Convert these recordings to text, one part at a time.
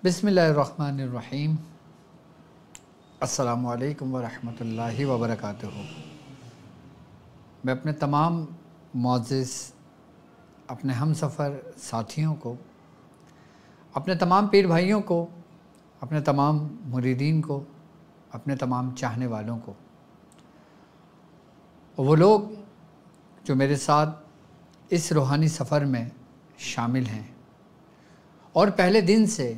بسم اللہ الرحمن الرحیم۔ السلام علیکم ورحمۃ اللہ وبرکاتہ۔ میں اپنے تمام معزز اپنے ہم سفر ساتھیوں کو، اپنے تمام پیر بھائیوں کو، اپنے تمام مریدین کو، اپنے تمام چاہنے والوں کو، وہ لوگ جو میرے ساتھ اس روحانی سفر میں شامل ہیں اور پہلے دن سے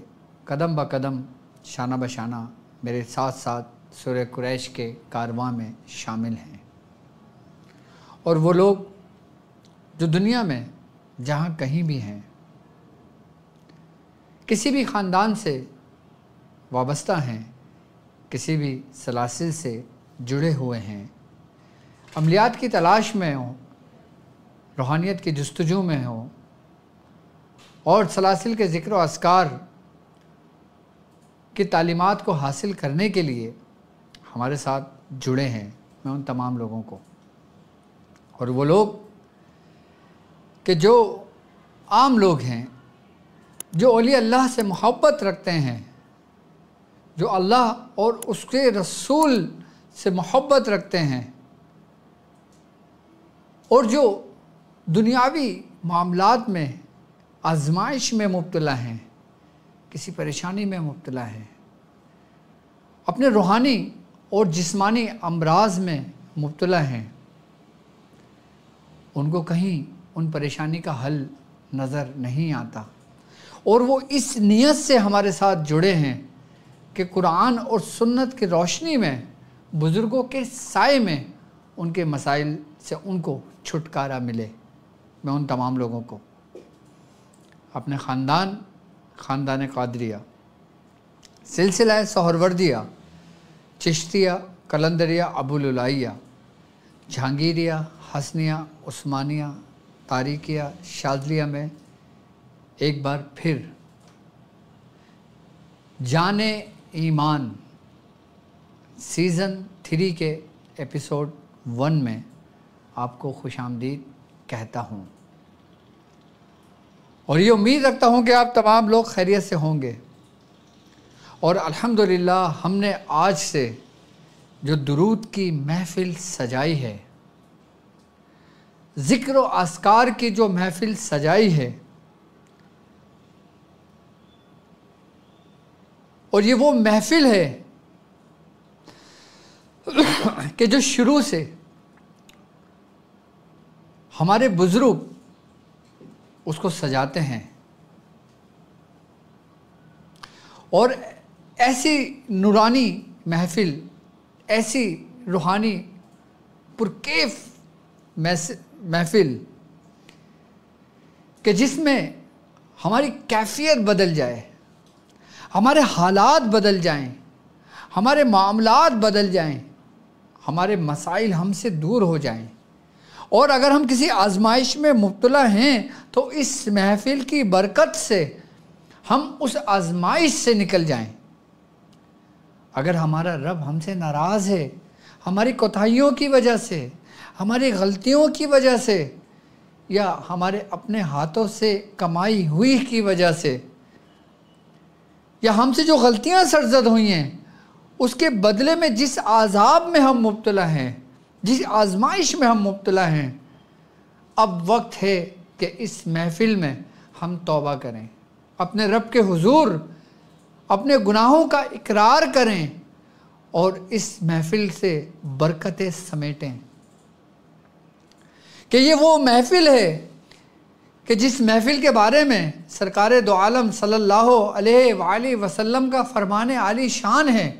قدم با قدم شانہ بشانہ میرے ساتھ ساتھ سورہ قریش کے کارواں میں شامل ہیں، اور وہ لوگ جو دنیا میں جہاں کہیں بھی ہیں، کسی بھی خاندان سے وابستہ ہیں، کسی بھی سلاسل سے جڑے ہوئے ہیں، عملیات کی تلاش میں ہوں، روحانیت کی جستجو میں ہوں، اور سلاسل کے ذکر و اذکار کی تعلیمات کو حاصل کرنے کے لیے ہمارے ساتھ جڑے ہیں، میں ان تمام لوگوں کو، اور وہ لوگ کہ جو عام لوگ ہیں، جو اولیاء اللہ سے محبت رکھتے ہیں، جو اللہ اور اس کے رسول سے محبت رکھتے ہیں، اور جو دنیاوی معاملات میں آزمائش میں مبتلا ہیں، کسی پریشانی میں مبتلا ہیں، اپنے روحانی اور جسمانی امراض میں مبتلا ہیں، ان کو کہیں ان پریشانی کا حل نظر نہیں آتا، اور وہ اس نیت سے ہمارے ساتھ جڑے ہیں کہ قرآن اور سنت کی روشنی میں، بزرگوں کے سائے میں ان کے مسائل سے ان کو چھٹکارا ملے۔ میں ان تمام لوگوں کو اپنے خاندان قادریہ، سلسلہ سہروردیہ، چشتیہ، قلندریہ، ابوالعلائیہ، جہانگیریہ، حسنیہ، عثمانیہ، طارقیہ، شاذلیہ میں ایک بار پھر جان ایمان سیزن 3 کے ایپیسوڈ 1 میں آپ کو خوش آمدید کہتا ہوں، اور یہ امید رکھتا ہوں کہ آپ تمام لوگ خیریت سے ہوں گے، اور الحمدللہ ہم نے آج سے جو درود کی محفل سجائی ہے، ذکر و اذکار کی جو محفل سجائی ہے، اور یہ وہ محفل ہے کہ جو شروع سے ہمارے بزرگ اس کو سجاتے ہیں، اور ایسی نورانی محفل، ایسی روحانی پرکیف محفل کہ جس میں ہماری کیفیت بدل جائے، ہمارے حالات بدل جائیں، ہمارے معاملات بدل جائیں، ہمارے مسائل ہم سے دور ہو جائیں، اور اگر ہم کسی آزمائش میں مبتلا ہیں تو اس محفل کی برکت سے ہم اس آزمائش سے نکل جائیں۔ اگر ہمارا رب ہم سے ناراض ہے، ہماری کوتاہیوں کی وجہ سے، ہماری غلطیوں کی وجہ سے، یا ہمارے اپنے ہاتھوں سے کمائی ہوئی کی وجہ سے، یا ہم سے جو غلطیاں سرزد ہوئی ہیں، اس کے بدلے میں جس عذاب میں ہم مبتلا ہیں، جس آزمائش میں ہم مبتلا ہیں، اب وقت ہے کہ اس محفل میں ہم توبہ کریں، اپنے رب کے حضور اپنے گناہوں کا اقرار کریں، اور اس محفل سے برکتیں سمیٹیں۔ کہ یہ وہ محفل ہے کہ جس محفل کے بارے میں سرکار دو عالم صلی اللہ علیہ وآلہ وسلم کا فرمان عالی شان ہے۔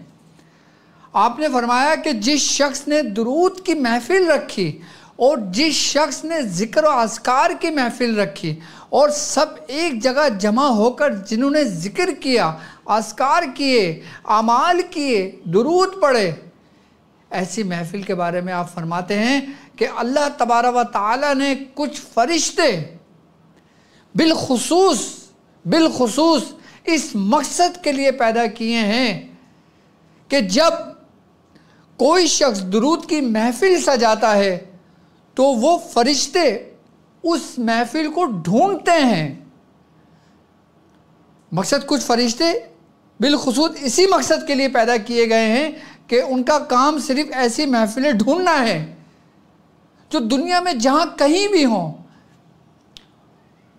آپ نے فرمایا کہ جس شخص نے درود کی محفل رکھی، اور جس شخص نے ذکر و اذکار کی محفل رکھی، اور سب ایک جگہ جمع ہو کر جنہوں نے ذکر کیا، اذکار کیے، اعمال کیے، درود پڑھے، ایسی محفل کے بارے میں آپ فرماتے ہیں کہ اللہ تبارک و تعالی نے کچھ فرشتے بالخصوص اس مقصد کے لیے پیدا کیے ہیں کہ جب کوئی شخص درود کی محفل سجاتا ہے تو وہ فرشتے اس محفل کو ڈھونڈتے ہیں۔ مقصد کچھ فرشتے بالخصوص اسی مقصد کے لیے پیدا کیے گئے ہیں کہ ان کا کام صرف ایسی محفلیں ڈھونڈنا ہے جو دنیا میں جہاں کہیں بھی ہوں.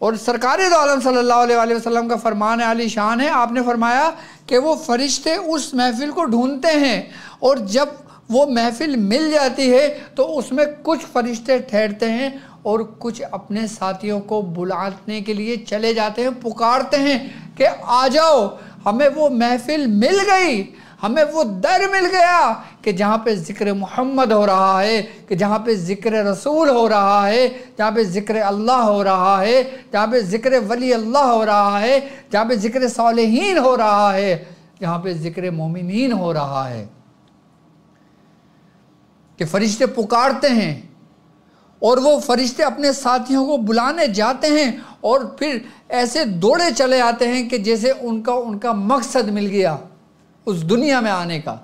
اور سرکار دو عالم صلی اللہ علیہ وآلہ وسلم کا فرمان عالی شان ہے، آپ نے فرمایا کہ وہ فرشتے اس محفل کو ڈھونڈتے ہیں، اور جب وہ محفل مل جاتی ہے تو اس میں کچھ فرشتے ٹھہرتے ہیں اور کچھ اپنے ساتھیوں کو بلانے کے لیے چلے جاتے ہیں، پکارتے ہیں کہ آ جاؤ، ہمیں وہ محفل مل گئی، ہمیں وہ در مل گیا کہ جہاں پہ ذکر محمد ہو رہا ہے، کہ جہاں پہ ذکر رسول ہو رہا ہے، جہاں پہ ذکر اللہ ہو رہا ہے، جہاں پہ ذکر ولی اللہ ہو رہا ہے، جہاں پہ ذکر صالحین ہو رہا ہے، جہاں پہ ذکر مومنین ہو رہا ہے. کہ فرشتے پکارتے ہیں اور وہ فرشتے اپنے ساتھیوں کو بلانے جاتے ہیں اور پھر ایسے دوڑے چلے آتے ہیں کہ جیسے ان کا مقصد مل گیا اس دنیا میں آنے کا.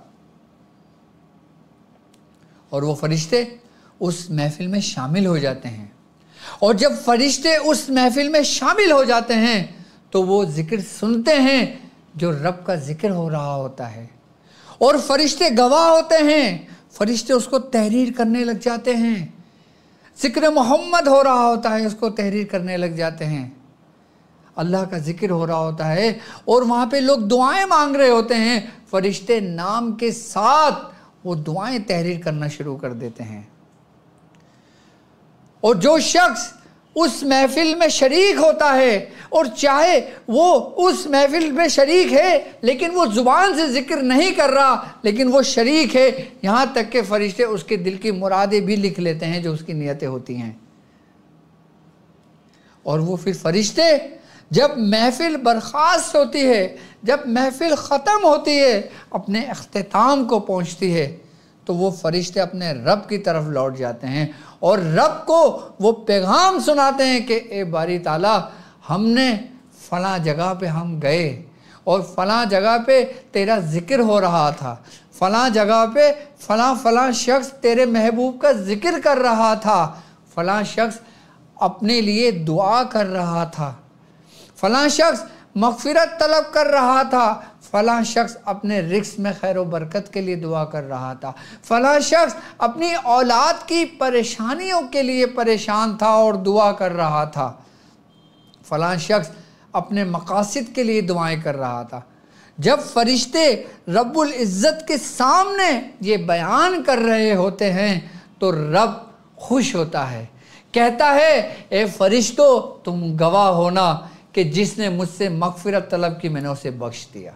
اور وہ فرشتے اس محفل میں شامل ہو جاتے ہیں، اور جب فرشتے اس محفل میں شامل ہو جاتے ہیں تو وہ ذکر سنتے ہیں جو رب کا ذکر ہو رہا ہوتا ہے، اور فرشتے گواہ ہوتے ہیں، فرشتے اس کو تحریر کرنے لگ جاتے ہیں. ذکر محمد ہو رہا ہوتا ہے، اس کو تحریر کرنے لگ جاتے ہیں، اللہ کا ذکر ہو رہا ہوتا ہے، اور وہاں پہ لوگ دعائیں مانگ رہے ہوتے ہیں، فرشتے نام کے ساتھ وہ دعائیں تحریر کرنا شروع کر دیتے ہیں. اور جو شخص اس محفل میں شریک ہوتا ہے، اور چاہے وہ اس محفل میں شریک ہے لیکن وہ زبان سے ذکر نہیں کر رہا، لیکن وہ شریک ہے، یہاں تک کہ فرشتے اس کے دل کی مرادیں بھی لکھ لیتے ہیں جو اس کی نیتیں ہوتی ہیں. اور وہ پھر فرشتے جب محفل برخاست ہوتی ہے، جب محفل ختم ہوتی ہے، اپنے اختتام کو پہنچتی ہے، تو وہ فرشتے اپنے رب کی طرف لوٹ جاتے ہیں اور رب کو وہ پیغام سناتے ہیں کہ اے باری تعالیٰ، ہم نے فلاں جگہ پہ ہم گئے اور فلاں جگہ پہ تیرا ذکر ہو رہا تھا، فلاں جگہ پہ فلاں شخص تیرے محبوب کا ذکر کر رہا تھا، فلاں شخص اپنے لیے دعا کر رہا تھا، فلاں شخص مغفرت طلب کر رہا تھا، فلاں شخص اپنے رزق میں خیر و برکت کے لیے دعا کر رہا تھا، فلاں شخص اپنی اولاد کی پریشانیوں کے لیے پریشان تھا اور دعا کر رہا تھا، فلاں شخص اپنے مقاصد کے لیے دعائیں کر رہا تھا. جب فرشتے رب العزت کے سامنے یہ بیان کر رہے ہوتے ہیں تو رب خوش ہوتا ہے، کہتا ہے اے فرشتوں، تم گواہ ہونا کہ جس نے مجھ سے مغفرت طلب کی میں نے اسے بخش دیا.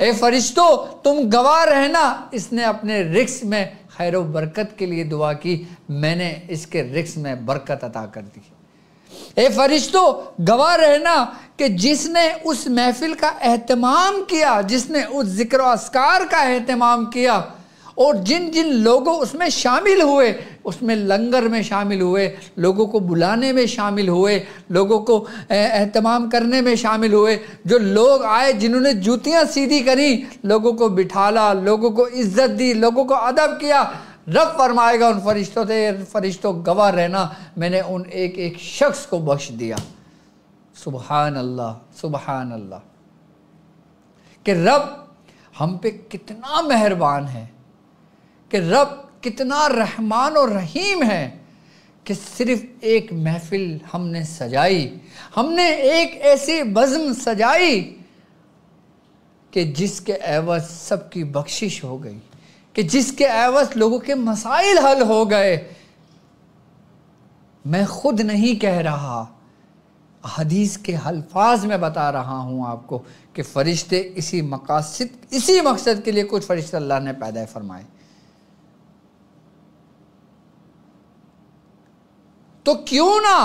اے فرشتوں، تم گواہ رہنا، اس نے اپنے رزق میں خیر و برکت کے لیے دعا کی، میں نے اس کے رزق میں برکت عطا کر دی. اے فرشتوں، گواہ رہنا کہ جس نے اس محفل کا اہتمام کیا، جس نے اس ذکر و اذکار کا اہتمام کیا، اور جن جن لوگوں اس میں شامل ہوئے، اس میں لنگر میں شامل ہوئے، لوگوں کو بلانے میں شامل ہوئے، لوگوں کو اہتمام کرنے میں شامل ہوئے، جو لوگ آئے جنہوں نے جوتیاں سیدھی کریں، لوگوں کو بٹھالا، لوگوں کو عزت دی، لوگوں کو ادب کیا، رب فرمائے گا ان فرشتوں سے، فرشتوں گواہ رہنا میں نے ان ایک ایک شخص کو بخش دیا. سبحان اللہ، سبحان اللہ، کہ رب ہم پہ کتنا مہربان ہے، کہ رب کتنا رحمان و رحیم ہے کہ صرف ایک محفل ہم نے سجائی، ہم نے ایک ایسی بزم سجائی کہ جس کے عوض سب کی بخشش ہو گئی، کہ جس کے عوض لوگوں کے مسائل حل ہو گئے. میں خود نہیں کہہ رہا، حدیث کے الفاظ میں بتا رہا ہوں آپ کو کہ فرشتے اسی مقصد کے لیے کچھ فرشتے اللہ نے پیدا فرمائے. تو کیوں نہ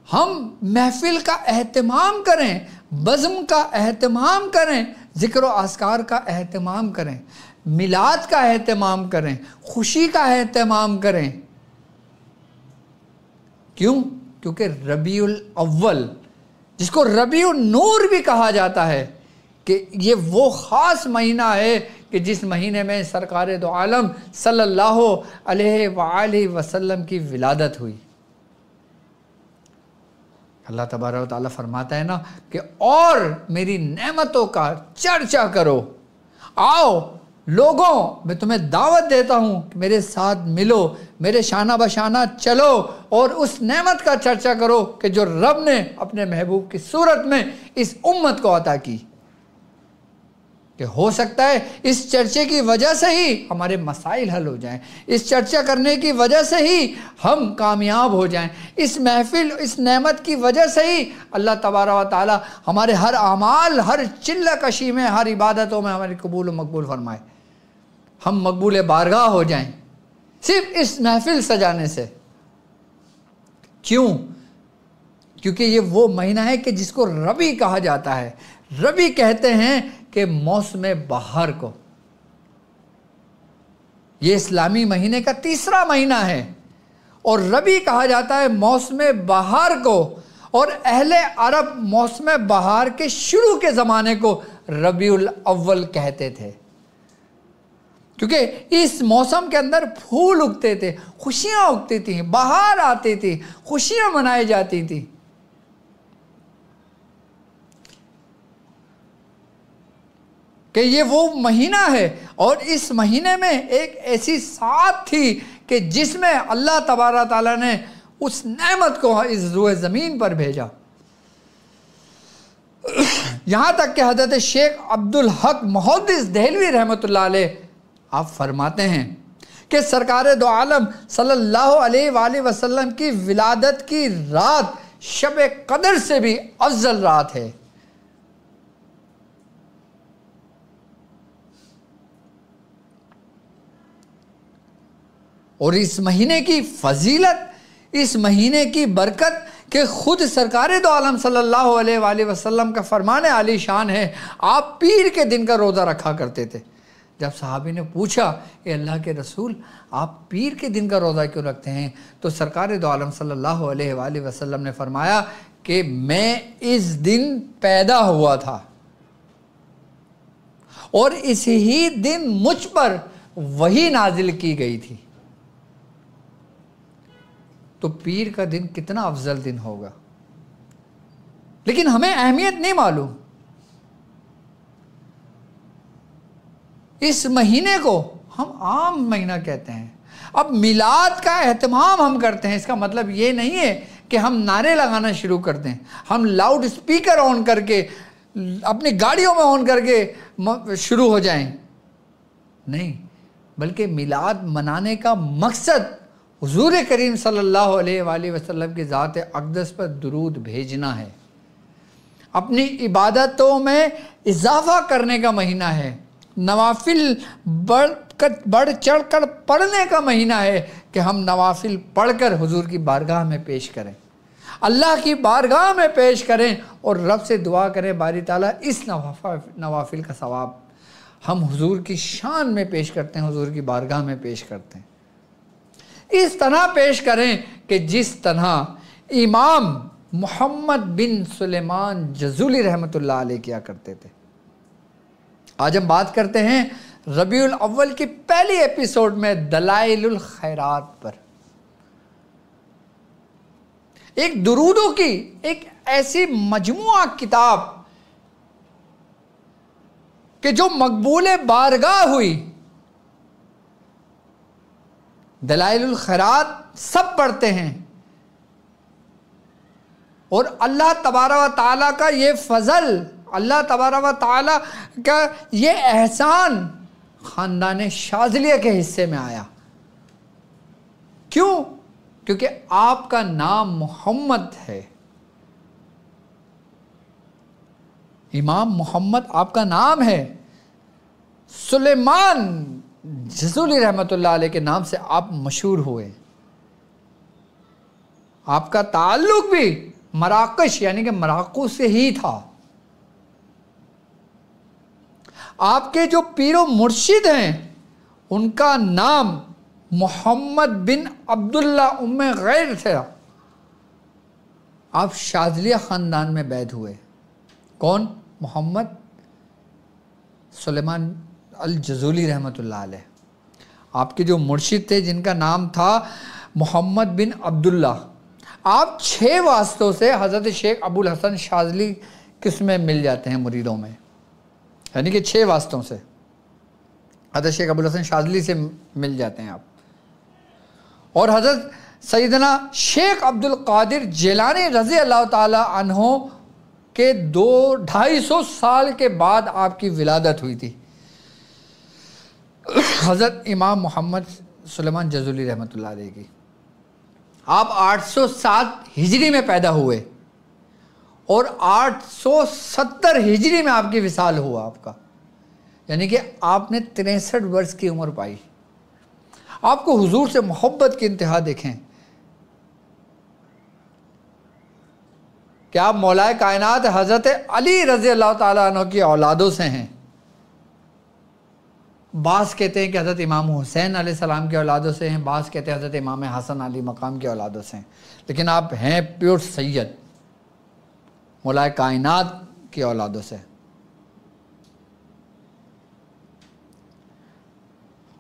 ہم محفل کا اہتمام کریں، بزم کا اہتمام کریں، ذکر و اذکار کا اہتمام کریں، میلاد کا اہتمام کریں، خوشی کا اہتمام کریں. کیوں؟ کیونکہ ربیع الاول، جس کو ربیع النور بھی کہا جاتا ہے، کہ یہ وہ خاص مہینہ ہے کہ جس مہینے میں سرکار دو عالم صلی اللہ علیہ وآلہ وسلم کی ولادت ہوئی. اللہ تبارک و تعالیٰ فرماتا ہے نا کہ اور میری نعمتوں کا چرچا کرو، آؤ لوگوں میں تمہیں دعوت دیتا ہوں کہ میرے ساتھ ملو، میرے شانہ بشانہ چلو اور اس نعمت کا چرچا کرو کہ جو رب نے اپنے محبوب کی صورت میں اس امت کو عطا کی، کہ ہو سکتا ہے اس چرچے کی وجہ سے ہی ہمارے مسائل حل ہو جائیں، اس چرچا کرنے کی وجہ سے ہی ہم کامیاب ہو جائیں، اس محفل اس نعمت کی وجہ سے ہی اللہ تبارک و تعالی ہمارے ہر اعمال، ہر چلہ کشی میں، ہر عبادتوں میں ہماری قبول و مقبول فرمائے، ہم مقبول بارگاہ ہو جائیں صرف اس محفل سجانے سے۔ کیوں؟ کیونکہ یہ وہ مہینہ ہے کہ جس کو ربیع کہا جاتا ہے۔ ربیع کہتے ہیں کہ موسم بہار کو۔ یہ اسلامی مہینے کا تیسرا مہینہ ہے اور ربیع کہا جاتا ہے موسم بہار کو، اور اہل عرب موسم بہار کے شروع کے زمانے کو ربیع الاول کہتے تھے، کیونکہ اس موسم کے اندر پھول اگتے تھے، خوشیاں اگتی تھیں، بہار آتی تھی، خوشیاں منائی جاتی تھیں۔ کہ یہ وہ مہینہ ہے، اور اس مہینے میں ایک ایسی ساتھ تھی کہ جس میں اللہ تبارک تعالیٰ نے اس نعمت کو اس روئے زمین پر بھیجا۔ یہاں تک کہ حضرت شیخ عبدالحق محدث دہلوی رحمۃ اللہ علیہ آپ فرماتے ہیں کہ سرکار دو عالم صلی اللہ علیہ وآلہ وسلم کی ولادت کی رات شب قدر سے بھی افضل رات ہے۔ اور اس مہینے کی فضیلت، اس مہینے کی برکت کہ خود سرکار دو عالم صلی اللہ علیہ وآلہ وسلم کا فرمان عالی شان ہے، آپ پیر کے دن کا روزہ رکھا کرتے تھے۔ جب صحابی نے پوچھا اے اللہ کے رسول آپ پیر کے دن کا روزہ کیوں رکھتے ہیں، تو سرکار دو عالم صلی اللہ علیہ وآلہ وسلم نے فرمایا کہ میں اس دن پیدا ہوا تھا اور اسی ہی دن مجھ پر وحی نازل کی گئی تھی۔ تو پیر کا دن کتنا افضل دن ہوگا، لیکن ہمیں اہمیت نہیں معلوم۔ اس مہینے کو ہم عام مہینہ کہتے ہیں۔ اب میلاد کا اہتمام ہم کرتے ہیں، اس کا مطلب یہ نہیں ہے کہ ہم نعرے لگانا شروع کر دیں، ہم لاؤڈ اسپیکر آن کر کے اپنی گاڑیوں میں آن کر کے شروع ہو جائیں، نہیں، بلکہ میلاد منانے کا مقصد حضور کریم صلی اللہ علیہ وآلہ وسلم کی ذات اقدس پر درود بھیجنا ہے، اپنی عبادتوں میں اضافہ کرنے کا مہینہ ہے، نوافل بڑھ چڑھ کر پڑھنے کا مہینہ ہے کہ ہم نوافل پڑھ کر حضور کی بارگاہ میں پیش کریں، اللہ کی بارگاہ میں پیش کریں اور رب سے دعا کریں باری تعالیٰ اس نوافل کا ثواب ہم حضور کی شان میں پیش کرتے ہیں، حضور کی بارگاہ میں پیش کرتے ہیں، اس طرح پیش کریں کہ جس طرح امام محمد بن سلیمان جزولی رحمۃ اللہ علیہ کیا کرتے تھے۔ آج ہم بات کرتے ہیں ربیع الاول کی پہلی ایپیسوڈ میں دلائل الخیرات پر، ایک درودوں کی ایک ایسی مجموعہ کتاب کہ جو مقبول بارگاہ ہوئی۔ دلائل الخیرات سب پڑھتے ہیں اور اللہ تبارک و تعالیٰ کا یہ فضل، اللہ تبارک و تعالیٰ کا یہ احسان خاندان شاذلیہ کے حصے میں آیا۔ کیوں؟ کیونکہ آپ کا نام محمد ہے، امام محمد آپ کا نام ہے، سلیمان جزولی رحمۃ اللہ علیہ کے نام سے آپ مشہور ہوئے، آپ کا تعلق بھی مراکش یعنی کہ مراکو سے ہی تھا۔ آپ کے جو پیر و مرشد ہیں ان کا نام محمد بن عبداللہ ام غیر تھا۔ آپ شاذلیہ خاندان میں بیعت ہوئے۔ کون؟ محمد سلیمان الجزولی رحمۃ اللہ علیہ۔ آپ کے جو مرشد تھے جن کا نام تھا محمد بن عبداللہ، آپ 6 واسطوں سے حضرت شیخ ابو الحسن شاذلی کس میں مل جاتے ہیں مریدوں میں، یعنی کہ 6 واسطوں سے حضرت شیخ ابو الحسن شاذلی سے مل جاتے ہیں آپ. اور حضرت سیدنا شیخ عبد القادر جیلانی رضی اللہ تعالی عنہ کے 250 سال کے بعد آپ کی ولادت ہوئی تھی. حضرت امام محمد سلیمان جزولی رحمۃ اللہ علیہ کی. آپ 807 ہجری میں پیدا ہوئے اور 870 ہجری میں آپ کی وصال ہوا آپ کا، یعنی کہ آپ نے 63 برس کی عمر پائی. آپ کو حضور سے محبت کی انتہا دیکھیں کہ آپ مولا کائنات حضرت علی رضی اللہ تعالیٰ عنہ کی اولادوں سے ہیں. بعض کہتے ہیں کہ حضرت امام حسین علیہ السلام کے اولادوں سے ہیں، بعض کہتے ہیں حضرت امام حسن علی مقام کے اولادوں سے ہیں، لیکن آپ ہیں پیور سید مولا کائنات کی اولادوں سے.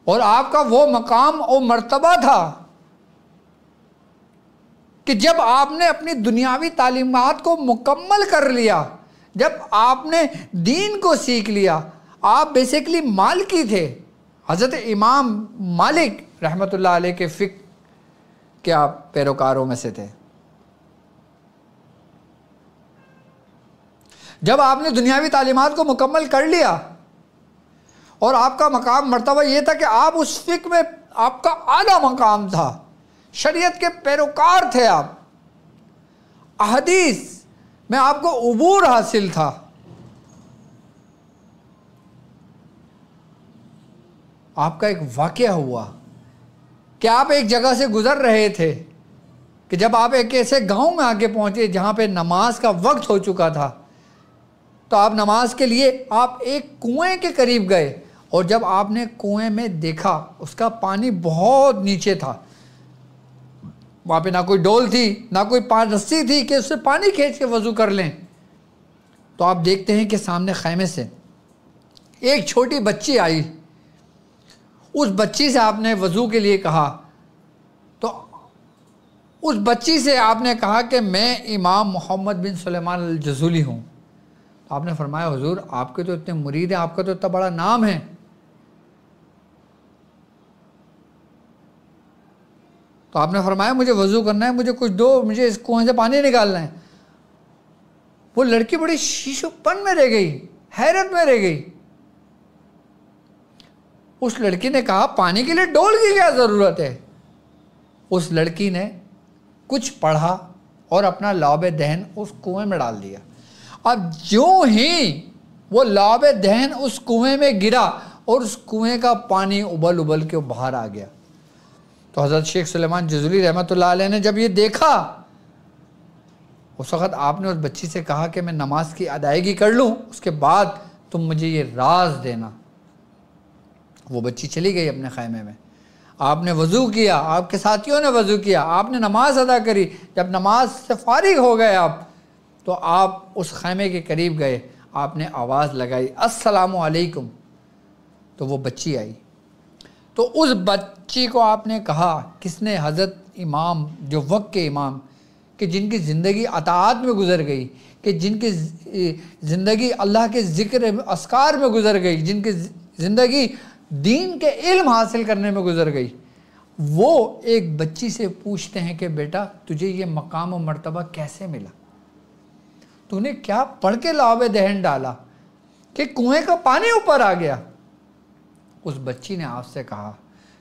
اور آپ کا وہ مقام اور مرتبہ تھا کہ جب آپ نے اپنی دنیاوی تعلیمات کو مکمل کر لیا، جب آپ نے دین کو سیکھ لیا، آپ بیسیکلی مالکی تھے. حضرت امام مالک رحمۃ اللہ علیہ کے فقہ کے آپ پیروکاروں میں سے تھے. جب آپ نے دنیاوی تعلیمات کو مکمل کر لیا اور آپ کا مقام مرتبہ یہ تھا کہ آپ اس فقہ میں آپ کا اعلیٰ مقام تھا، شریعت کے پیروکار تھے آپ، احادیث میں آپ کو عبور حاصل تھا. آپ کا ایک واقعہ ہوا کہ آپ ایک جگہ سے گزر رہے تھے کہ جب آپ ایک ایسے گاؤں میں آگے پہنچے جہاں پہ نماز کا وقت ہو چکا تھا، تو آپ نماز کے لیے آپ ایک کنویں کے قریب گئے، اور جب آپ نے کنویں میں دیکھا اس کا پانی بہت نیچے تھا، وہاں پہ نہ کوئی ڈول تھی نہ کوئی رسی تھی کہ اس سے پانی کھینچ کے وضو کر لیں. تو آپ دیکھتے ہیں کہ سامنے خیمے سے ایک چھوٹی بچی آئی. اس بچی سے آپ نے وضو کے لیے کہا، تو اس بچی سے آپ نے کہا کہ میں امام محمد بن سلیمان الجزولی ہوں. آپ نے فرمایا حضور آپ کے تو اتنے مرید ہیں، آپ کا تو اتنا بڑا نام ہے. تو آپ نے فرمایا مجھے وضو کرنا ہے، مجھے کچھ دو، مجھے اس کنویں سے پانی نکالنا ہے. وہ لڑکی بڑی شیشو پن میں رہ گئی، حیرت میں رہ گئی. اس لڑکی نے کہا پانی کے لیے ڈول کی کیا ضرورت ہے؟ اس لڑکی نے کچھ پڑھا اور اپنا لعاب دہن اس کنویں میں ڈال دیا. اب جو ہی وہ لعاب دہن اس کنویں میں گرا اور اس کنویں کا پانی ابل ابل کے باہر آ گیا. تو حضرت شیخ سلیمان جزولی رحمۃ اللہ علیہ نے جب یہ دیکھا، اس وقت آپ نے اس بچی سے کہا کہ میں نماز کی ادائیگی کر لوں، اس کے بعد تم مجھے یہ راز دینا. وہ بچی چلی گئی اپنے خیمے میں. آپ نے وضو کیا، آپ کے ساتھیوں نے وضو کیا، آپ نے نماز ادا کری. جب نماز سے فارغ ہو گئے آپ، تو آپ اس خیمے کے قریب گئے، آپ نے آواز لگائی السلام علیکم. تو وہ بچی آئی. تو اس بچی کو آپ نے کہا، کس نے؟ حضرت امام، جو وقت کے امام، کہ جن کی زندگی اطاعت میں گزر گئی، کہ جن کی زندگی اللہ کے ذکر اذکار میں گزر گئی، جن کی زندگی دین کے علم حاصل کرنے میں گزر گئی، وہ ایک بچی سے پوچھتے ہیں کہ بیٹا تجھے یہ مقام و مرتبہ کیسے ملا؟ تو نے کیا پڑھ کے لعاب دہن ڈالا کہ کنویں کا پانی اوپر آ گیا؟ اس بچی نے آپ سے کہا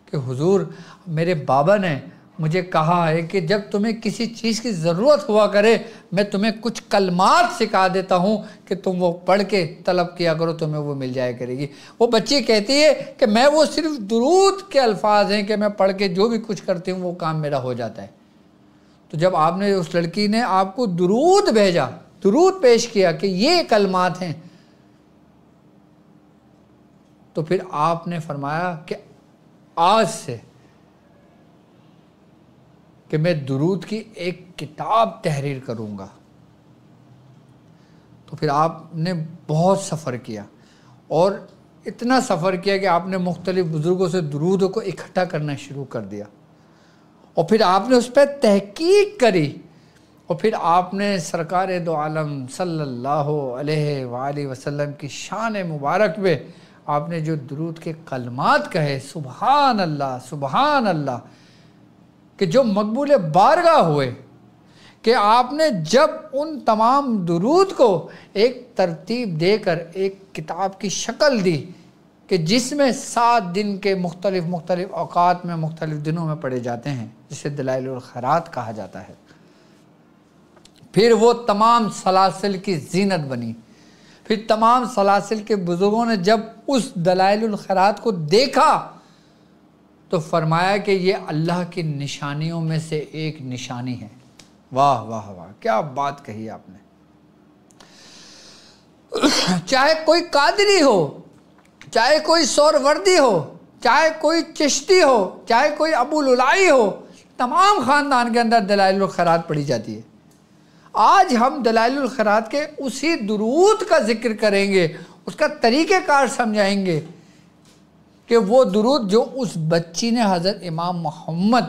کہ حضور میرے بابا نے مجھے کہا ہے کہ جب تمہیں کسی چیز کی ضرورت ہوا کرے میں تمہیں کچھ کلمات سکھا دیتا ہوں کہ تم وہ پڑھ کے طلب کیا کرو، تمہیں وہ مل جایا کرے گی. وہ بچی کہتی ہے کہ میں وہ صرف درود کے الفاظ ہیں کہ میں پڑھ کے جو بھی کچھ کرتی ہوں وہ کام میرا ہو جاتا ہے. تو جب آپ نے، اس لڑکی نے آپ کو درود بھیجا، درود پیش کیا کہ یہ کلمات ہیں، تو پھر آپ نے فرمایا کہ آج سے کہ میں درود کی ایک کتاب تحریر کروں گا. تو پھر آپ نے بہت سفر کیا، اور اتنا سفر کیا کہ آپ نے مختلف بزرگوں سے درودوں کو اکٹھا کرنا شروع کر دیا، اور پھر آپ نے اس پہ تحقیق کری اور پھر آپ نے سرکار دو عالم صلی اللہ علیہ وآلہ وسلم کی شان مبارک میں آپ نے جو درود کے کلمات کہے، سبحان اللہ سبحان اللہ، کہ جو مقبول بارگاہ ہوئے، کہ آپ نے جب ان تمام درود کو ایک ترتیب دے کر ایک کتاب کی شکل دی کہ جس میں 7 دن کے مختلف اوقات میں مختلف دنوں میں پڑھے جاتے ہیں، جسے دلائل الخیرات کہا جاتا ہے، پھر وہ تمام سلاسل کی زینت بنی۔ پھر تمام سلاسل کے بزرگوں نے جب اس دلائل الخیرات کو دیکھا تو فرمایا کہ یہ اللہ کی نشانیوں میں سے ایک نشانی ہے۔ واہ واہ واہ، کیا بات کہی آپ نے۔ چاہے کوئی قادری ہو، چاہے کوئی سہروردی ہو، چاہے کوئی چشتی ہو، چاہے کوئی ابو للائی ہو، تمام خاندان کے اندر دلائل الخیرات پڑھی جاتی ہے۔ آج ہم دلائل الخیرات کے اسی درود کا ذکر کریں گے، اس کا طریقہ کار سمجھائیں گے کہ وہ درود جو اس بچی نے حضرت امام محمد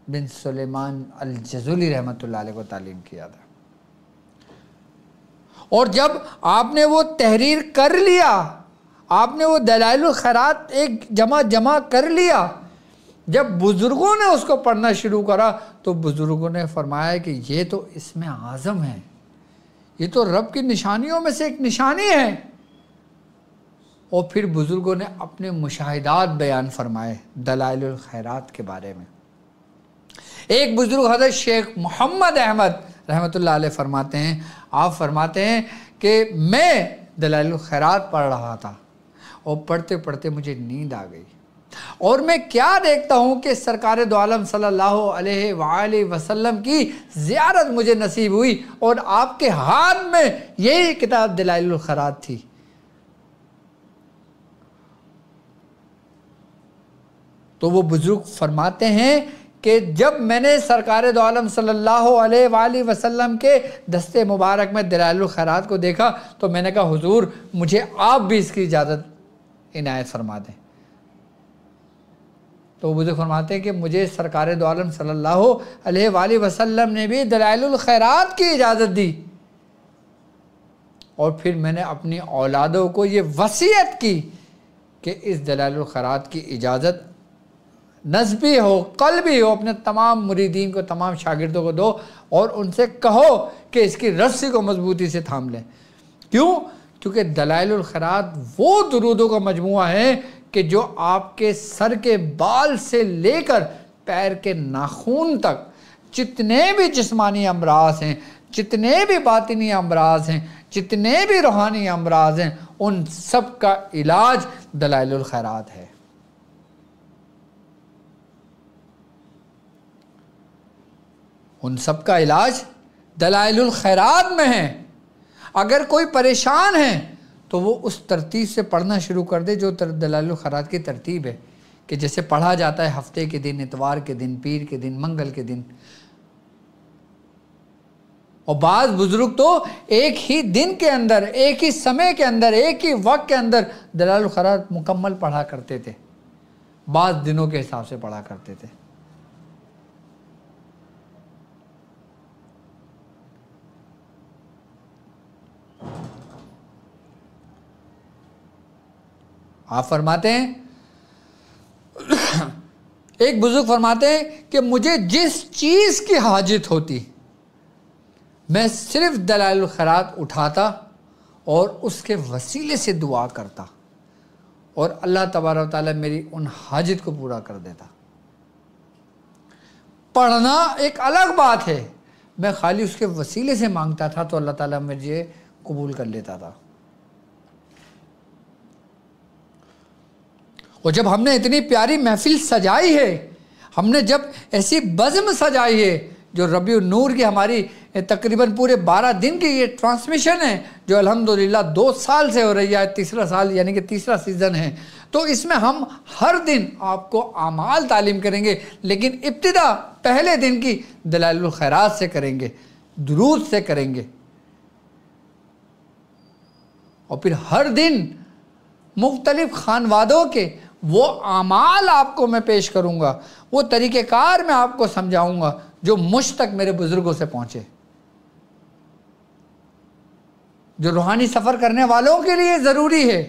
بن سلیمان الجزولی رحمۃ اللہ علیہ کو تعلیم کیا تھا، اور جب آپ نے وہ تحریر کر لیا، آپ نے وہ دلائل الخیرات ایک جمع کر لیا، جب بزرگوں نے اس کو پڑھنا شروع کرا تو بزرگوں نے فرمایا کہ یہ تو اسم اعظم ہے، یہ تو رب کی نشانیوں میں سے ایک نشانی ہے۔ اور پھر بزرگوں نے اپنے مشاہدات بیان فرمائے دلائل الخیرات کے بارے میں۔ ایک بزرگ حضرت شیخ محمد احمد رحمۃ اللہ علیہ فرماتے ہیں، آپ فرماتے ہیں کہ میں دلائل الخیرات پڑھ رہا تھا اور پڑھتے پڑھتے مجھے نیند آ گئی، اور میں کیا دیکھتا ہوں کہ سرکار دو عالم صلی اللہ علیہ وآلہ وسلم کی زیارت مجھے نصیب ہوئی، اور آپ کے ہاتھ میں یہی کتاب دلائل الخیرات تھی۔ تو وہ بزرگ فرماتے ہیں کہ جب میں نے سرکار دو عالم صلی اللہ علیہ وآلہ وسلم کے دستے مبارک میں دلائل الخیرات کو دیکھا تو میں نے کہا حضور مجھے آپ بھی اس کی اجازت عنایت فرما دیں۔ تو وہ بزرگ فرماتے ہیں کہ مجھے سرکار دو عالم صلی اللہ علیہ وآلہ وسلم نے بھی دلائل الخیرات کی اجازت دی، اور پھر میں نے اپنی اولادوں کو یہ وصیت کی کہ اس دلائل الخیرات کی اجازت نسبی ہو قلبی ہو، اپنے تمام مریدین کو، تمام شاگردوں کو دو، اور ان سے کہو کہ اس کی رسی کو مضبوطی سے تھام لیں۔ کیوں؟ کیونکہ دلائل الخیرات وہ درودوں کا مجموعہ ہے کہ جو آپ کے سر کے بال سے لے کر پیر کے ناخون تک جتنے بھی جسمانی امراض ہیں، جتنے بھی باطنی امراض ہیں، جتنے بھی روحانی امراض ہیں، ان سب کا علاج دلائل الخیرات ہے۔ ان سب کا علاج دلائل الخیرات میں ہے۔ اگر کوئی پریشان ہے تو وہ اس ترتیب سے پڑھنا شروع کر دے جو دلائل الخیرات کی ترتیب ہے، کہ جیسے پڑھا جاتا ہے ہفتے کے دن، اتوار کے دن، پیر کے دن، منگل کے دن۔ اور بعض بزرگ تو ایک ہی دن کے اندر، ایک ہی سمے کے اندر، ایک ہی وقت کے اندر دلائل الخیرات مکمل پڑھا کرتے تھے، بعض دنوں کے حساب سے پڑھا کرتے تھے۔ آپ فرماتے ہیں، ایک بزرگ فرماتے ہیں کہ مجھے جس چیز کی حاجت ہوتی میں صرف دلائل الخیرات اٹھاتا اور اس کے وسیلے سے دعا کرتا، اور اللہ تبارک و تعالیٰ میری ان حاجت کو پورا کر دیتا۔ پڑھنا ایک الگ بات ہے، میں خالی اس کے وسیلے سے مانگتا تھا تو اللہ تعالیٰ مجھے قبول کر لیتا تھا۔ اور جب ہم نے اتنی پیاری محفل سجائی ہے، ہم نے جب ایسی بزم سجائی ہے جو ربیع النور کی ہماری تقریباً پورے 12 دن کی یہ ٹرانسمیشن ہے جو الحمدللہ 2 سال سے ہو رہی ہے، تیسرا سال یعنی کہ تیسرا سیزن ہے، تو اس میں ہم ہر دن آپ کو اعمال تعلیم کریں گے، لیکن ابتدا پہلے دن کی دلائل الخیرات سے کریں گے، درود سے کریں گے، اور پھر ہر دن مختلف خانوادوں کے وہ اعمال آپ کو میں پیش کروں گا، وہ طریقہ کار میں آپ کو سمجھاؤں گا جو مجھ تک میرے بزرگوں سے پہنچے، جو روحانی سفر کرنے والوں کے لیے ضروری ہے،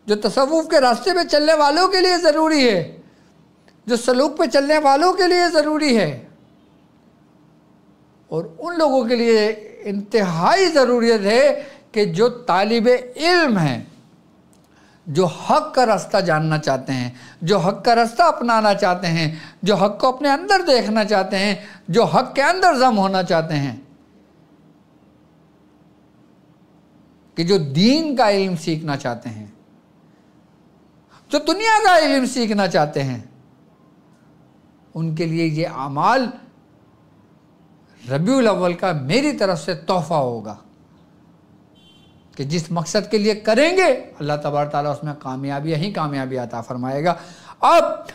جو تصوف کے راستے پہ چلنے والوں کے لیے ضروری ہے، جو سلوک پہ چلنے والوں کے لیے ضروری ہے، اور ان لوگوں کے لیے انتہائی ضروریت ہے کہ جو طالب علم ہیں، جو حق کا راستہ جاننا چاہتے ہیں، جو حق کا راستہ اپنانا چاہتے ہیں، جو حق کو اپنے اندر دیکھنا چاہتے ہیں، جو حق کے اندر ضم ہونا چاہتے ہیں، کہ جو دین کا علم سیکھنا چاہتے ہیں، جو دنیا کا علم سیکھنا چاہتے ہیں، ان کے لیے یہ اعمال ربیع الاول کا میری طرف سے تحفہ ہوگا کہ جس مقصد کے لیے کریں گے اللہ تبارک تعالیٰ اس میں کامیابی ہی کامیابی عطا فرمائے گا۔ اب